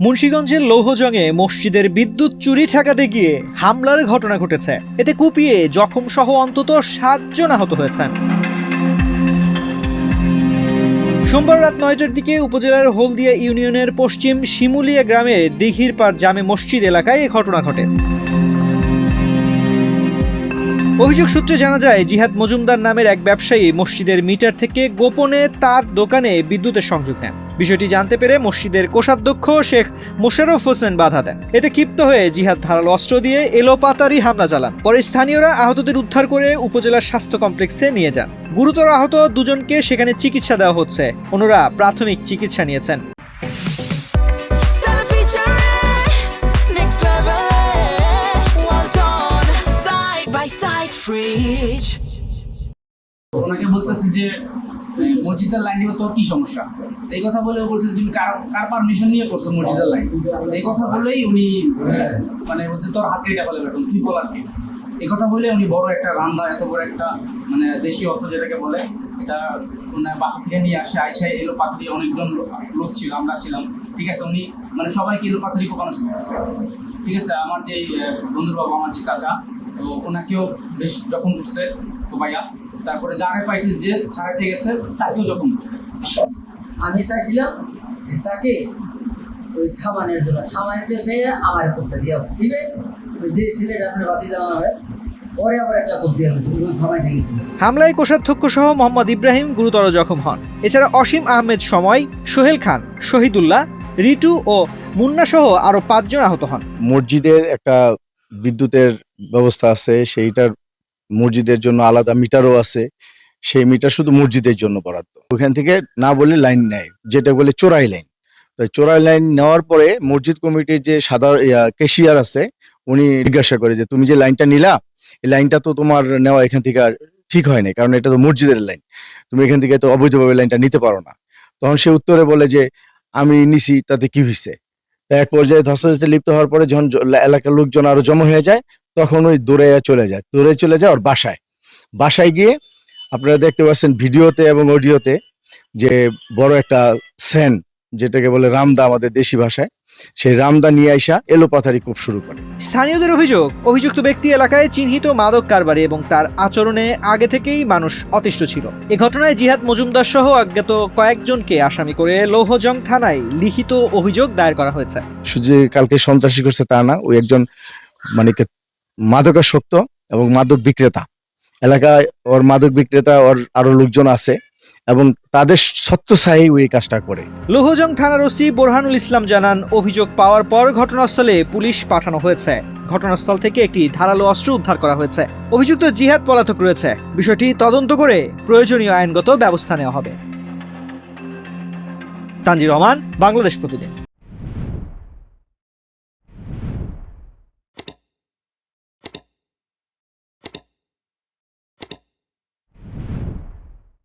মুন্সিগঞ্জের লৌহজংয়ে মসজিদের বিদ্যুৎ চুরি ঠেকাতে গিয়ে হামলার ঘটনা ঘটেছে। এতে কুপিয়ে জখম সহ অন্তত 7 জন আহত হয়েছেন। সোমবার রাত 9টার দিকে উপজেলার হলদিয়া ইউনিয়নের পশ্চিম শিমুলিয়া গ্রামের দিঘির পাড় জামে মসজিদ এলাকায় এই ঘটনা ঘটে। অভিযোগ সূত্রে জানা যায়, জিহাদ মজুমদার নামের এক ব্যবসায়ী মসজিদের মিটার থেকে গোপনে তার দোকানে বিদ্যুতের সংযোগ নেন। বিষয়টি জানতে পেরে মসজিদের কোষাধ্যক্ষ শেখ মোশাররফ হোসেন বাধা দেন। এতে ক্ষিপ্ত হয়ে জিহাদ ধারালো অস্ত্র দিয়ে এলোপাতাড়ি হামলা চালান। পরে স্থানীয়রা আহতদের উদ্ধার করে উপজেলার স্বাস্থ্য কমপ্লেক্সে নিয়ে যান। গুরুতর আহত দুজনকে সেখানে চিকিৎসা দেওয়া হচ্ছে, অন্যরা প্রাথমিক চিকিৎসা নিয়েছেন। ওনাকে বলতেছে যে মসজিদের লাইন নিয়ে তোর কি সমস্যা, এই কথা বলে বলছে তুমি কার পারমিশন নিয়ে করছো মসজিদের লাইন, এই কথা বলেই উনি মানে হচ্ছে তোর হাত কেটে ফেলে বেতন, তুই বলার কি, এই কথা বলে উনি বড় একটা রান্দা, এত বড় একটা মানে দেশীয় অস্ত্র যেটাকে বলে, এটা ওনার বাসা থেকে নিয়ে আসে। আইসায় এলো পাথরি, অনেকজন লোক ছিল, আমরা ছিলাম, ঠিক আছে। উনি মানে সবাইকে এলো পাথরি কোপানো শুরু করছে, ঠিক আছে। আমার যে বন্ধুর বাবা, আমার যে চাচা, তো ওনাকেও বেশ জখম করছে ভাইয়া। তারপরে যারা পাইছিস যে ছাড়াইতে গেছে তাকেও জখম করছে। আমি চাইছিলাম তাকে ওই থামানোর জন্য, থামাইতে যেয়ে আমার কোপটা দিয়ে আসছে, যে ছেলেটা আপনার বাতি জানা হবে পরে আবার একটা কোপ দিয়ে হয়েছিল, থামাইতে গেছিল। হামলায় কোষাধ্যক্ষ সহ মোহাম্মদ ইব্রাহিম গুরুতর জখম হন। এছাড়া অসীম আহমেদ সময়, সোহেল খান, শহীদুল্লাহ, রিটু ও মুন্না সহ আরো 5 জন আহত হন। মসজিদের একটা বিদ্যুতের ব্যবস্থা আছে, সেইটার মসজিদের জন্য আলাদা মিটারও আছে। সেই মিটার শুধু মসজিদের জন্য বরাদ্দ। ওখান থেকে না বলে লাইন নেয়, যেটা বলে চোরাই লাইন। তো চোরাই লাইন নেওয়ার পরে মসজিদ কমিটির যে সাধারণ ক্যাশিয়ার আছে, উনি জিজ্ঞাসা করে যে তুমি যে লাইনটা নিলা, এই লাইনটা তো তোমার নেওয়া এখান থেকে ঠিক হয় না, কারণ এটা তো মসজিদের লাইন, তুমি এখান থেকে তো অবৈধভাবে লাইনটা নিতে পারো না। তখন সে উত্তরে বলে যে আমি নিছি, তাতে কি হয়েছে। এক পর্যায়ে ধস্তাধস্তি লিপ্ত হওয়ার পরে যখন এলাকার লোকজন আরো জমা হয়ে যায়, তখন ওই দৌড়ে চলে যায় ওর বাসায় গিয়ে আপনারা দেখতে পাচ্ছেন ভিডিওতে এবং অডিওতে যে বড় একটা সেন, যেটাকে বলে রামদা আমাদের দেশি ভাষায়, সেই রামদা নিয়ে আইসা এলোপাথারি কূপ শুরু করে। স্থানীয়দের অভিযোগ, অভিযুক্ত ব্যক্তি এলাকায় চিহ্নিত মাদক কারবারি এবং তার আচরণে আগে থেকেই মানুষ অতিষ্ঠ ছিল। এ ঘটনায় জিহাদ মজুমদার সহ অজ্ঞাত কয়েকজনকে আসামি করে লৌহজং থানায় লিখিত অভিযোগ দায়ের করা হয়েছে। শুধু কালকে সন্ত্রাসী করছে তা না, ওই একজন মানে মাদকাসক্ত এবং মাদক বিক্রেতা, এলাকায় ওর মাদক বিক্রেতা, ওর আরো লোকজন আছে এবং তাদের সত্যসাহী ওই কাজটা করে। লৌহজং থানার ওসি বোরহানুল ইসলাম জানান, অভিযোগ পাওয়ার পর ঘটনাস্থলে পুলিশ পাঠানো হয়েছে। ঘটনাস্থল থেকে একটি ধারালো অস্ত্র উদ্ধার করা হয়েছে। অভিযুক্ত জিহাদ পলাতক রয়েছে। বিষয়টি তদন্ত করে প্রয়োজনীয় আইনগত ব্যবস্থা নেওয়া হবে। তানজির রহমান, বাংলাদেশ প্রতিদিন।